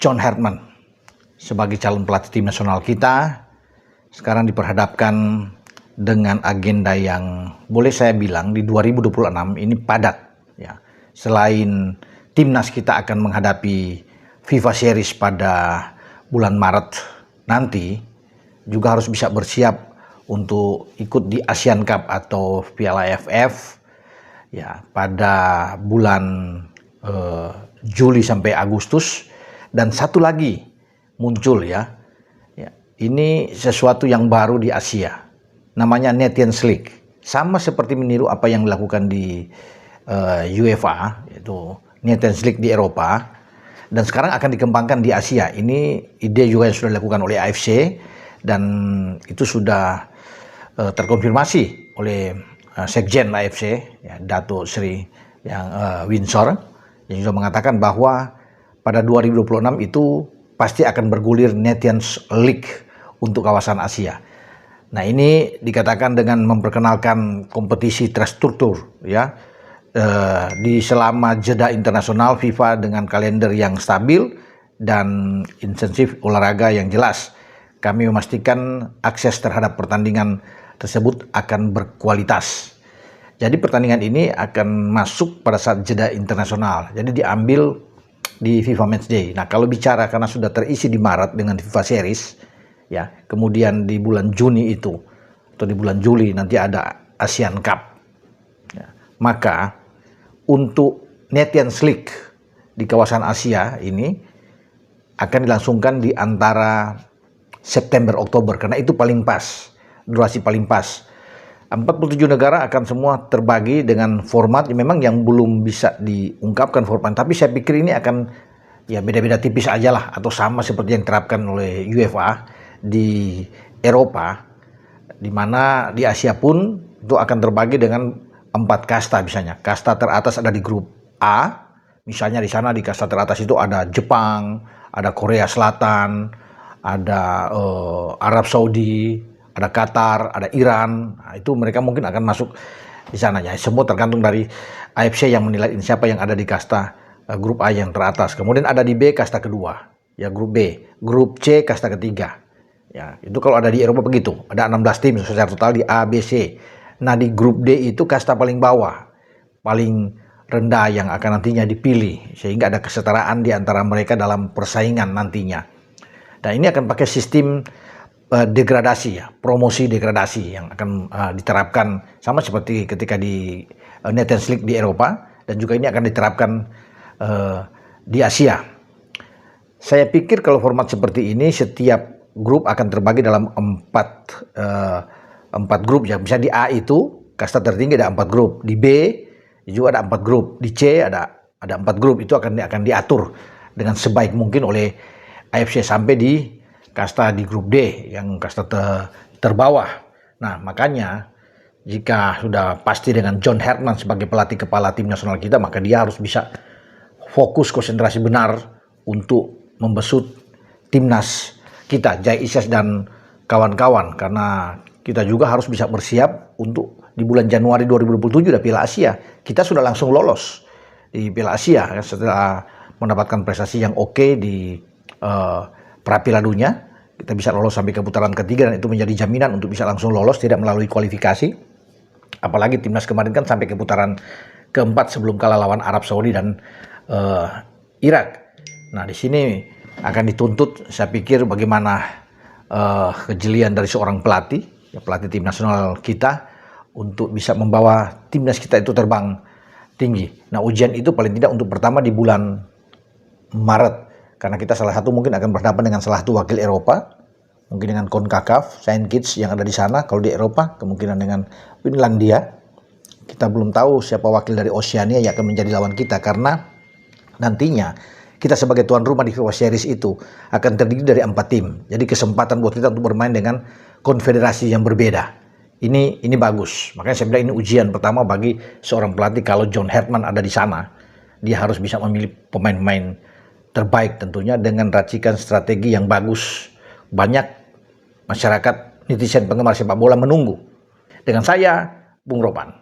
John Herdman sebagai calon pelatih tim nasional kita sekarang diperhadapkan dengan agenda yang boleh saya bilang di 2026 ini padat ya. Selain timnas kita akan menghadapi FIFA Series pada bulan Maret nanti, juga harus bisa bersiap untuk ikut di Asian Cup atau Piala AFF ya pada bulan Juli sampai Agustus. Dan satu lagi muncul ya, ini sesuatu yang baru di Asia, namanya Nations League, sama seperti meniru apa yang dilakukan di UEFA, yaitu Nations League di Eropa, dan sekarang akan dikembangkan di Asia. Ini ide juga yang sudah dilakukan oleh AFC dan itu sudah terkonfirmasi oleh Sekjen AFC ya, Dato Sri yang Winsor, yang juga mengatakan bahwa pada 2026 itu pasti akan bergulir Nations League untuk kawasan Asia. Nah, ini dikatakan dengan memperkenalkan kompetisi terstruktur ya, di selama jeda internasional FIFA dengan kalender yang stabil dan insentif olahraga yang jelas. Kami memastikan akses terhadap pertandingan tersebut akan berkualitas. Jadi pertandingan ini akan masuk pada saat jeda internasional. Jadi diambil di FIFA Matchday. Nah, kalau bicara karena sudah terisi di Maret dengan FIFA Series, ya, kemudian di bulan Juni itu atau di bulan Juli nanti ada Asian Cup. Ya, maka untuk Nations League di kawasan Asia ini akan dilangsungkan di antara September Oktober karena itu paling pas, durasi paling pas. 47 negara akan semua terbagi dengan format memang yang belum bisa diungkapkan format, tapi saya pikir ini akan ya beda-beda tipis aja lah atau sama seperti yang diterapkan oleh UEFA di Eropa, di mana di Asia pun itu akan terbagi dengan 4 kasta misalnya. Kasta teratas ada di grup A, misalnya di sana di kasta teratas itu ada Jepang, ada Korea Selatan, ada Arab Saudi, ada Qatar, ada Iran. Nah, itu mereka mungkin akan masuk di sananya. Semua tergantung dari AFC yang menilai siapa yang ada di kasta grup A yang teratas. Kemudian ada di B kasta kedua, ya grup B. Grup C kasta ketiga. Ya, itu kalau ada di Eropa begitu. Ada 16 tim secara total di A, B, C. Nah, di grup D itu kasta paling bawah, paling rendah yang akan nantinya dipilih sehingga ada kesetaraan di antara mereka dalam persaingan nantinya. Dan ini akan pakai sistem degradasi ya, promosi degradasi yang akan diterapkan sama seperti ketika di Nations League di Eropa, dan juga ini akan diterapkan di Asia. Saya pikir kalau format seperti ini setiap grup akan terbagi dalam 4 grup ya. Misalnya di A itu kasta tertinggi ada 4 grup, di B juga ada 4 grup, di C ada 4 grup. Itu akan diatur dengan sebaik mungkin oleh AFC sampai di kasta di grup D yang kasta terbawah. Nah, makanya jika sudah pasti dengan John Herdman sebagai pelatih kepala tim nasional kita, maka dia harus bisa fokus konsentrasi benar untuk membesut timnas kita, Jai Isyas dan kawan-kawan, karena kita juga harus bisa bersiap untuk di bulan Januari 2027 ada Piala Asia. Kita sudah langsung lolos di Piala Asia setelah mendapatkan prestasi yang oke di pra-Piala Dunia. Kita bisa lolos sampai ke putaran ketiga dan itu menjadi jaminan untuk bisa langsung lolos tidak melalui kualifikasi. Apalagi timnas kemarin kan sampai ke putaran keempat sebelum kalah lawan Arab Saudi dan Irak. Nah, di sini akan dituntut saya pikir bagaimana kejelian dari seorang pelatih, ya, pelatih tim nasional kita untuk bisa membawa timnas kita itu terbang tinggi. Nah, ujian itu paling tidak untuk pertama di bulan Maret. Karena kita salah satu mungkin akan berhadapan dengan salah satu wakil Eropa, mungkin dengan CONCACAF, Saint Kitts yang ada di sana. Kalau di Eropa, kemungkinan dengan Finlandia. Kita belum tahu siapa wakil dari Oceania yang akan menjadi lawan kita, karena nantinya kita sebagai tuan rumah di FIFA Series itu akan terdiri dari 4 tim. Jadi kesempatan buat kita untuk bermain dengan konfederasi yang berbeda. Ini bagus. Makanya saya bilang ini ujian pertama bagi seorang pelatih kalau John Herdman ada di sana. Dia harus bisa memilih pemain-pemain terbaik tentunya dengan racikan strategi yang bagus. Banyak masyarakat netizen penggemar sepak bola menunggu. Dengan saya, Bung Ropan.